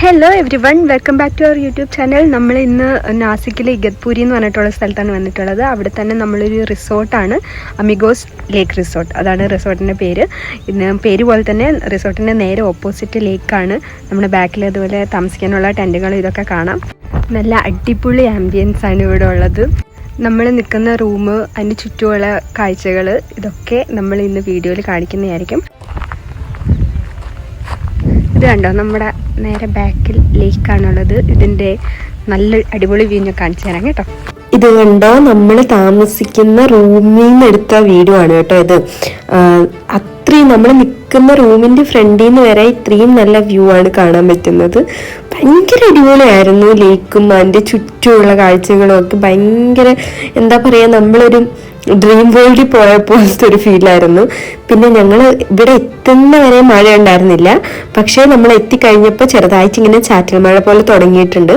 Hello everyone, welcome back to our YouTube channel. നമ്മൾ ഇന്ന് നാസിക്കിലെ ഇഗത്പൂരി എന്ന് പറഞ്ഞിട്ടുള്ള സ്ഥലത്താണ് വന്നിട്ടുള്ളത്. അവിടെ തന്നെ നമ്മളൊരു റിസോർട്ടാണ്, അമിഗോസ് ലേക്ക് റിസോർട്ട്. അതാണ് റിസോർട്ടിൻ്റെ പേര്. ഇന്ന് പേര് പോലെ തന്നെ റിസോർട്ടിൻ്റെ നേരെ ഓപ്പോസിറ്റ് ലേക്കാണ്. നമ്മുടെ ബാക്കിൽ അതുപോലെ താമസിക്കാനുള്ള ടെൻറ്റുകൾ ഇതൊക്കെ കാണാം. നല്ല അടിപൊളി ആംബിയൻസ് ആണ് ഇവിടെ ഉള്ളത്. നമ്മൾ നിൽക്കുന്ന റൂം, അതിന് ചുറ്റുമുള്ള കാഴ്ചകൾ, ഇതൊക്കെ നമ്മൾ ഇന്ന് വീഡിയോയിൽ കാണിക്കുന്നതായിരിക്കും. ഇത് കണ്ടോ, നമ്മുടെ നേരെ ബാക്കിൽ ലേക്കാണുള്ളത്. ഇതിൻ്റെ നല്ല അടിപൊളി വ്യൂ ഞാൻ കാണിച്ചു തരാം കേട്ടോ. ഇത് കണ്ടോ, നമ്മൾ താമസിക്കുന്ന റൂമിൽ നിന്ന് എടുത്ത വീഡിയോ ആണ് കേട്ടോ ഇത്. അത്രയും നമ്മൾ നിൽക്കുന്ന റൂമിൻ്റെ ഫ്രണ്ടിൽ നിന്ന് വരെ ഇത്രയും നല്ല വ്യൂ ആണ് കാണാൻ പറ്റുന്നത്. ഭയങ്കര അടിപൊളിയായിരുന്നു. ലേക്കും അതിൻ്റെ ചുറ്റുമുള്ള കാഴ്ചകളും ഒക്കെ ഭയങ്കര, എന്താ പറയുക, നമ്മളൊരു ഡ്രീം വേൾഡിൽ പോയ പോലത്തെ ഒരു ഫീലായിരുന്നു. പിന്നെ ഞങ്ങൾ ഇവിടെ എത്തുന്ന വരെ മഴ ഉണ്ടായിരുന്നില്ല, പക്ഷേ നമ്മൾ എത്തിക്കഴിഞ്ഞപ്പോൾ ചെറുതായിട്ട് ഇങ്ങനെ ചാറ്റൽ മഴ പോലെ തുടങ്ങിയിട്ടുണ്ട്.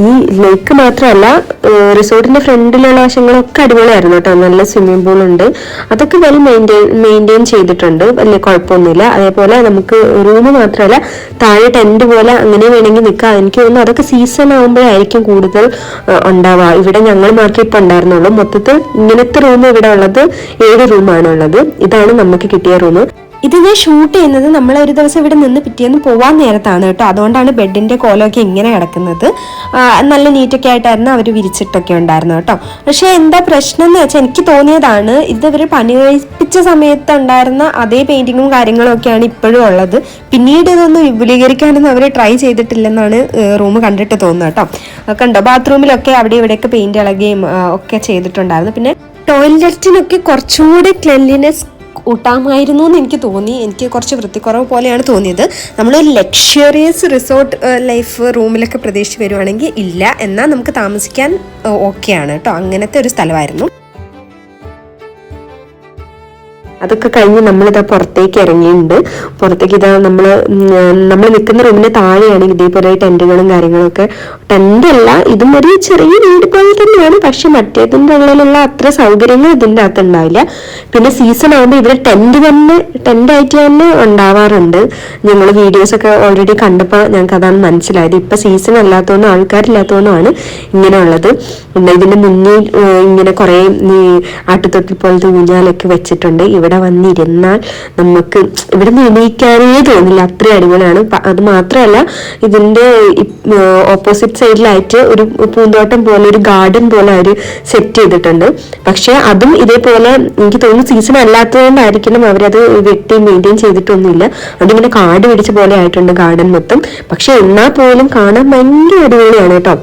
ഈ ലേക്ക് മാത്രമല്ല, റിസോർട്ടിന്റെ ഫ്രണ്ടിലുള്ള വശങ്ങളൊക്കെ അടിപൊളിയായിരുന്നു കേട്ടോ. നല്ല സ്വിമ്മിംഗ് പൂൾ ഉണ്ട്, അതൊക്കെ വെൽ മെയിൻറ്റെയിൻ ചെയ്തിട്ടുണ്ട്, വലിയ കുഴപ്പമൊന്നുമില്ല. അതേപോലെ നമുക്ക് റൂം മാത്രമല്ല, താഴെ ടെന്റ് പോലെ അങ്ങനെ വേണമെങ്കിൽ നിൽക്കാം. എനിക്ക് തോന്നുന്നു അതൊക്കെ സീസൺ ആകുമ്പോഴായിരിക്കും കൂടുതൽ ഉണ്ടാവുക. ഇവിടെ ഞങ്ങൾ മാത്രമേ ഇപ്പം ഉണ്ടായിരുന്നുള്ളൂ. മൊത്തത്തിൽ ഇങ്ങനത്തെ റൂം ഇവിടെ ഉള്ളത് 7 റൂമാണുള്ളത്. ഇതാണ് നമുക്ക് കിട്ടിയ റൂം. ഇത് ഞാൻ ഷൂട്ട് ചെയ്യുന്നത് നമ്മൾ ഒരു ദിവസം ഇവിടെ നിന്ന് പിറ്റേന്ന് പോവാൻ നേരത്താണ് കേട്ടോ. അതുകൊണ്ടാണ് ബെഡിന്റെ കോലമൊക്കെ ഇങ്ങനെ കിടക്കുന്നത്. നല്ല നീറ്റൊക്കെ ആയിട്ടായിരുന്നു അവർ വിരിച്ചിട്ടൊക്കെ ഉണ്ടായിരുന്നു കേട്ടോ. പക്ഷെ എന്താ പ്രശ്നം എന്ന് വെച്ചാൽ, എനിക്ക് തോന്നിയതാണ്, ഇത് ഇവർ പണി കഴിപ്പിച്ച സമയത്ത് ഉണ്ടായിരുന്ന അതേ പെയിന്റിങ്ങും കാര്യങ്ങളും ഒക്കെയാണ് ഇപ്പോഴും ഉള്ളത്. പിന്നീട് ഇതൊന്നും വിപുലീകരിക്കാനൊന്നും അവർ ട്രൈ ചെയ്തിട്ടില്ലെന്നാണ് റൂം കണ്ടിട്ട് തോന്നുന്നത് കേട്ടോ. കണ്ടോ, ബാത്റൂമിലൊക്കെ അവിടെ ഇവിടെയൊക്കെ പെയിന്റ് ഇളകുകയും ഒക്കെ ചെയ്തിട്ടുണ്ടായിരുന്നു. പിന്നെ ടോയ്ലറ്റിനൊക്കെ കുറച്ചുകൂടി ക്ലെൻലിനെസ് കൂട്ടാമായിരുന്നു എന്ന് എനിക്ക് തോന്നി. എനിക്ക് കുറച്ച് വൃത്തിക്കുറവ് പോലെയാണ് തോന്നിയത്. നമ്മളൊരു ലക്ഷറിയസ് റിസോർട്ട് ലൈഫ് റൂമിലൊക്കെ പ്രതീക്ഷിച്ച് വരുവാണെങ്കിൽ ഇല്ല, എന്നാൽ നമുക്ക് താമസിക്കാൻ ഓക്കെയാണ് കേട്ടോ. അങ്ങനത്തെ ഒരു സ്ഥലമായിരുന്നു. അതൊക്കെ കഴിഞ്ഞ് നമ്മളിതാ പുറത്തേക്ക് ഇറങ്ങിയിട്ടുണ്ട്. പുറത്തേക്ക് ഇതാ നമ്മൾ നിൽക്കുന്ന റൂമിന്റെ താഴെയാണെങ്കിൽ ഇതേപോലെ ടെന്റുകളും കാര്യങ്ങളൊക്കെ. ടെന്റല്ല, ഇതും ഒരു ചെറിയ വീട് പോലെ തന്നെയാണ്, പക്ഷെ മറ്റേതിൻ്റെ ഉള്ളിലുള്ള അത്ര സൗകര്യങ്ങൾ ഇതിൻ്റെ അകത്ത് ഉണ്ടാവില്ല. പിന്നെ സീസൺ ആകുമ്പോൾ ഇവിടെ ടെന്റായിട്ട് തന്നെ ഉണ്ടാവാറുണ്ട്. ഞങ്ങൾ വീഡിയോസൊക്കെ ഓൾറെഡി കണ്ടപ്പോൾ ഞങ്ങൾക്ക് അതാണ് മനസ്സിലായത്. ഇപ്പം സീസൺ അല്ലാത്തതുകൊണ്ടും ആൾക്കാരില്ലാത്തതുകൊണ്ടുമാണ് ഇങ്ങനെയുള്ളത്. ഇതിന്റെ മുന്നിൽ ഇങ്ങനെ കുറേ ആട്ടുതൊട്ടിൽ പോലത്തെ ഊഞ്ഞാലൊക്കെ വെച്ചിട്ടുണ്ട്. ഇവിടെ വന്നിരുന്നാൽ നമുക്ക് ഇവിടെ നിന്ന് എണീക്കാനേ തോന്നില്ല, അത്രയും അടിപൊളിയാണ്. അത് മാത്രമല്ല, ഇതിന്റെ ഓപ്പോസിറ്റ് സൈഡിലായിട്ട് ഒരു പൂന്തോട്ടം പോലെ, ഒരു ഗാർഡൻ പോലെ അവർ സെറ്റ് ചെയ്തിട്ടുണ്ട്. പക്ഷെ അതും ഇതേപോലെ എനിക്ക് തോന്നുന്നു സീസൺ അല്ലാത്തതുകൊണ്ടായിരിക്കണം അവരത് വെട്ടി മെയിൻറ്റെയിൻ ചെയ്തിട്ടൊന്നുമില്ല. അതിങ്ങനെ കാട് പിടിച്ച പോലെ ആയിട്ടുണ്ട് ഗാർഡൻ മൊത്തം. പക്ഷെ എന്നാൽ പോലും കാണാൻ ഭയങ്കര അടിപൊളിയാണ് കേട്ടോ.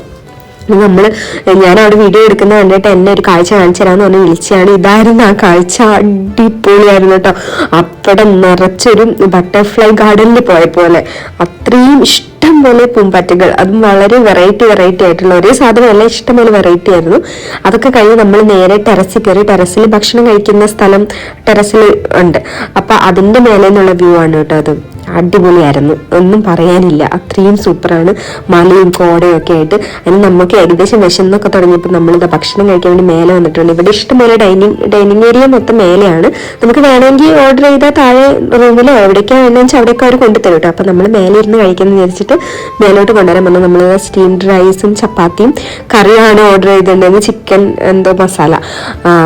ഞാൻ അവിടെ വീഡിയോ എടുക്കുന്ന കണ്ടിട്ട് എന്നെ ഒരു കാഴ്ച കാണിച്ചു തരാന്ന് പറഞ്ഞ് വിളിച്ചാണ്. ഇതായിരുന്നു ആ കാഴ്ച. അടിപൊളിയായിരുന്നു കേട്ടോ. അവിടെ നിറച്ചൊരു ബട്ടർഫ്ലൈ ഗാർഡനിൽ പോയ പോലെ അത്രയും ഇഷ്ടം പോലെ പൂമ്പാറ്റകൾ, അതും വളരെ വെറൈറ്റി ആയിട്ടുള്ള ഒരേ സാധനമല്ല, ഇഷ്ടംപോലെ വെറൈറ്റി ആയിരുന്നു. അതൊക്കെ കഴിഞ്ഞ് നമ്മൾ നേരെ ടെറസിൽ കയറി. ടെറസിൽ ഭക്ഷണം കഴിക്കുന്ന സ്ഥലം ടെറസിൽ ഉണ്ട്. അപ്പൊ അതിന്റെ മേലെ നിന്നുള്ള വ്യൂ ആണ് കേട്ടോ. അത് അടിപൊളിയായിരുന്നു, ഒന്നും പറയാനില്ല, അത്രയും സൂപ്പറാണ്. മലയും കോടയും ഒക്കെ ആയിട്ട്. അതിന് നമുക്ക് ഏകദേശം വിശന്നൊക്കെ തുടങ്ങിയപ്പോൾ നമ്മളിത് ഭക്ഷണം കഴിക്കാൻ വേണ്ടി മേലെ വന്നിട്ടുണ്ട്. ഇവിടെ ഇഷ്ടംപോലെ ഡൈനിങ് ഏരിയ മൊത്തം മേലെയാണ്. നമുക്ക് വേണമെങ്കിൽ ഓർഡർ ചെയ്താൽ താഴെ റൂമിലോ എവിടേക്കാ വേണമെന്ന് വെച്ചാൽ അവിടെയൊക്കെ അവർ കൊണ്ടുതരും കേട്ടോ. അപ്പം നമ്മൾ മേലെ ഇരുന്ന് കഴിക്കാമെന്ന് വിചാരിച്ചിട്ട് മേലോട്ട് കൊണ്ടുവരാൻ വന്നു. നമ്മൾ സ്റ്റീംഡ് റൈസും ചപ്പാത്തിയും കറിയാണ് ഓർഡർ ചെയ്തിട്ടുണ്ടെങ്കിൽ, ചിക്കൻ എന്തോ മസാല.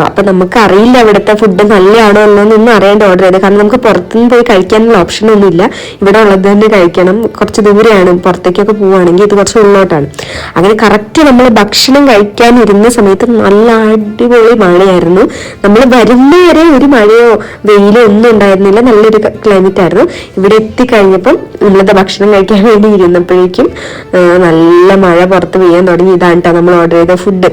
അപ്പം നമുക്ക് അറിയില്ല ഇവിടുത്തെ ഫുഡ് നല്ലതാണോ എന്നൊന്നും അറിയാണ്ട് ഓർഡർ ചെയ്തത്. കാരണം നമുക്ക് പുറത്തുനിന്ന് പോയി കഴിക്കാനുള്ള ഓപ്ഷനൊന്നും ഇല്ല. ഇവിടെ ഉള്ളത് തന്നെ കഴിക്കണം. കുറച്ച് ദൂരെയാണ്, പുറത്തേക്കൊക്കെ പോവുകയാണെങ്കിൽ ഇത് കുറച്ച് ഉള്ളോട്ടാണ്. അങ്ങനെ കറക്റ്റ് നമ്മൾ ഭക്ഷണം കഴിക്കാനിരുന്ന സമയത്ത് നല്ല അടിപൊളി മഴയായിരുന്നു. നമ്മൾ വരുന്നവരെ ഒരു മഴയോ വെയിലോ ഒന്നും ഉണ്ടായിരുന്നില്ല, നല്ലൊരു ക്ലൈമറ്റ് ആയിരുന്നു. ഇവിടെ എത്തിക്കഴിഞ്ഞപ്പം നമ്മളത് ഭക്ഷണം കഴിക്കാൻ വേണ്ടി ഇരുന്നപ്പോഴേക്കും നല്ല മഴ പുറത്ത് പെയ്യാൻ തുടങ്ങി. ഇതാണ് കേട്ടോ നമ്മൾ ഓർഡർ ചെയ്ത ഫുഡ്.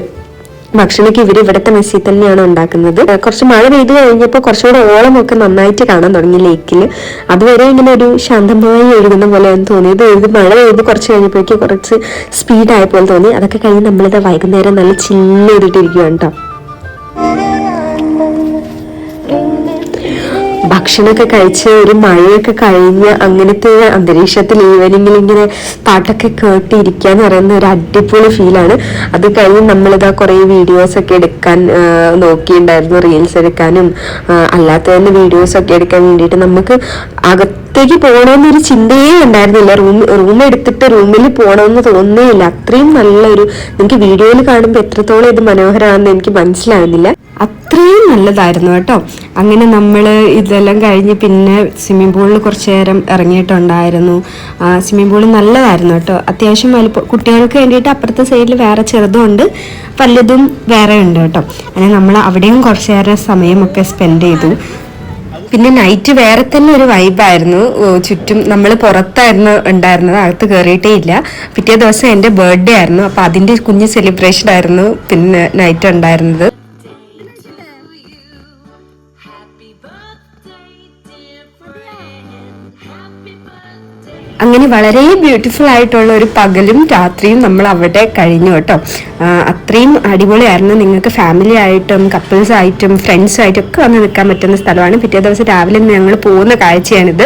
ഭക്ഷണമൊക്കെ ഇവിടുത്തെ മെസ്സിൽ തന്നെയാണ് ഉണ്ടാക്കുന്നത്. കുറച്ച് മഴ പെയ്തു കഴിഞ്ഞപ്പോൾ കുറച്ചുകൂടെ ഓളമൊക്കെ നന്നായിട്ട് കാണാൻ തുടങ്ങി ലേക്കിൽ. അതുവരെ ഇങ്ങനെ ഒരു ശാന്തമായി ഒഴുകുന്ന പോലെയാണ് തോന്നിയത്. മഴ പെയ്ത് കുറച്ച് കഴിഞ്ഞപ്പോഴേക്കും കുറച്ച് സ്പീഡായ പോലെ തോന്നി. അതൊക്കെ കഴിഞ്ഞ് നമ്മളിത് വൈകുന്നേരം നല്ല ചില്ല് ചെയ്തിട്ടിരിക്കുകയാണ് കേട്ടോ. ഭക്ഷണമൊക്കെ കഴിച്ച് ഒരു മഴയൊക്കെ കഴിഞ്ഞ് അങ്ങനത്തെ അന്തരീക്ഷത്തിൽ ഈവനിങ്ങിൽ ഇങ്ങനെ പാട്ടൊക്കെ കേട്ടിരിക്കുക എന്ന് പറയുന്ന ഒരു അടിപൊളി ഫീലാണ്. അത് കഴിഞ്ഞ് നമ്മളിതാ കുറേ വീഡിയോസൊക്കെ എടുക്കാൻ നോക്കിയിട്ടുണ്ടായിരുന്നു, റീൽസ് എടുക്കാനും അല്ലാത്ത തന്നെ വീഡിയോസൊക്കെ എടുക്കാൻ വേണ്ടിയിട്ട്. നമുക്ക് അകത്തേക്ക് പോകണമെന്നൊരു ചിന്തയേ ഉണ്ടായിരുന്നില്ല. റൂം എടുത്തിട്ട് റൂമിൽ പോകണമെന്ന് തോന്നുന്നില്ല. അത്രയും നല്ലൊരു, എനിക്ക് വീഡിയോയിൽ കാണുമ്പോൾ എത്രത്തോളം ഇത് മനോഹരമാണെന്ന് എനിക്ക് മനസ്സിലാവുന്നില്ല. അത്രയും നല്ലതായിരുന്നു കേട്ടോ. അങ്ങനെ നമ്മൾ ഇതെല്ലാം കഴിഞ്ഞ് പിന്നെ സ്വിമ്മിംഗ് പൂളിൽ കുറച്ച് നേരം ഇറങ്ങിയിട്ടുണ്ടായിരുന്നു. സ്വിമ്മിംഗ് പൂൾ നല്ലതായിരുന്നു കേട്ടോ. അത്യാവശ്യം വലിപ്പം, കുട്ടികൾക്ക് വേണ്ടിയിട്ട് അപ്പുറത്തെ സൈഡിൽ വേറെ ചെറുതുണ്ട്, വലുതും വേറെ ഉണ്ട് കേട്ടോ. അങ്ങനെ നമ്മൾ അവിടെയും കുറച്ച് നേരം സമയമൊക്കെ സ്പെൻഡ് ചെയ്തു. പിന്നെ നൈറ്റ് വേറെ തന്നെ ഒരു വൈബായിരുന്നു. ചുറ്റും നമ്മൾ പുറത്തായിരുന്നു ഉണ്ടായിരുന്നത്, അകത്ത് കയറിയിട്ടേ ഇല്ല. പിറ്റേ ദിവസം എൻ്റെ ബർത്ത്ഡേ ആയിരുന്നു, അപ്പോൾ അതിൻ്റെ കുഞ്ഞ് സെലിബ്രേഷൻ ആയിരുന്നു പിന്നെ നൈറ്റ് ഉണ്ടായിരുന്നത്. അങ്ങനെ വളരെ ബ്യൂട്ടിഫുൾ ആയിട്ടുള്ള ഒരു പകലും രാത്രിയും നമ്മൾ അവിടെ കഴിഞ്ഞു കേട്ടോ. അത്രയും അടിപൊളിയായിരുന്നു. നിങ്ങൾക്ക് ഫാമിലി ആയിട്ടും കപ്പിൾസ് ആയിട്ടും ഫ്രണ്ട്സും ആയിട്ടും ഒക്കെ വന്ന് നിൽക്കാൻ പറ്റുന്ന സ്ഥലമാണ്. പിറ്റേ ദിവസം രാവിലെ ഞങ്ങൾ പോകുന്ന കാഴ്ചയാണിത്.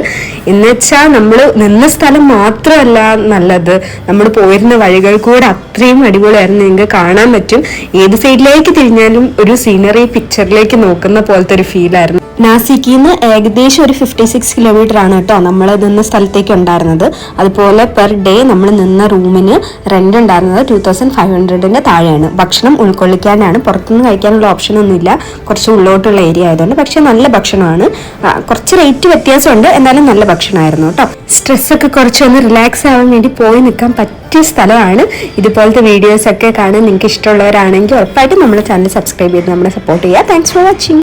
എന്ന് വെച്ചാൽ നമ്മൾ നിന്ന സ്ഥലം മാത്രമല്ല നല്ലത്, നമ്മൾ പോയിരുന്ന വഴികൾ കൂടെ അത്രയും അടിപൊളിയായിരുന്നു. നിങ്ങൾക്ക് കാണാൻ പറ്റും, ഏത് സൈഡിലേക്ക് തിരിഞ്ഞാലും ഒരു സീനറി പിക്ചറിലേക്ക് നോക്കുന്ന പോലത്തെ ഒരു ഫീലായിരുന്നു. നാസിക്കിൽ നിന്ന് ഏകദേശം ഒരു 56 കിലോമീറ്റർ ആണ് കേട്ടോ നമ്മൾ നിന്ന സ്ഥലത്തേക്ക് ഉണ്ടായിരുന്നത്. അതുപോലെ പെർ ഡേ നമ്മൾ നിന്ന റൂമിന് റെന്റ് ഉണ്ടായിരുന്നത് 2500 താഴെയാണ്. ഭക്ഷണം ഉൾക്കൊള്ളിക്കാനാണ്, പുറത്തുനിന്ന് കഴിക്കാനുള്ള ഓപ്ഷൻ ഒന്നുമില്ല, കുറച്ച് ഉള്ളോട്ടുള്ള ഏരിയ ആയതുകൊണ്ട്. പക്ഷെ നല്ല ഭക്ഷണമാണ്, കുറച്ച് റേറ്റ് വ്യത്യാസമുണ്ട്, എന്നാലും നല്ല ഭക്ഷണമായിരുന്നു കേട്ടോ. സ്ട്രെസ്സൊക്കെ കുറച്ചൊന്ന് റിലാക്സ് ആവാൻ വേണ്ടി പോയി നിൽക്കാൻ പറ്റിയ സ്ഥലമാണ്. ഇതുപോലത്തെ വീഡിയോസൊക്കെ കാണാൻ നിങ്ങൾക്ക് ഇഷ്ടമുള്ളവരാണെങ്കിൽ ഉറപ്പായിട്ടും നമ്മുടെ ചാനൽ സബ്സ്ക്രൈബ് ചെയ്ത് നമ്മളെ സപ്പോർട്ട് ചെയ്യുക. Thanks for watching.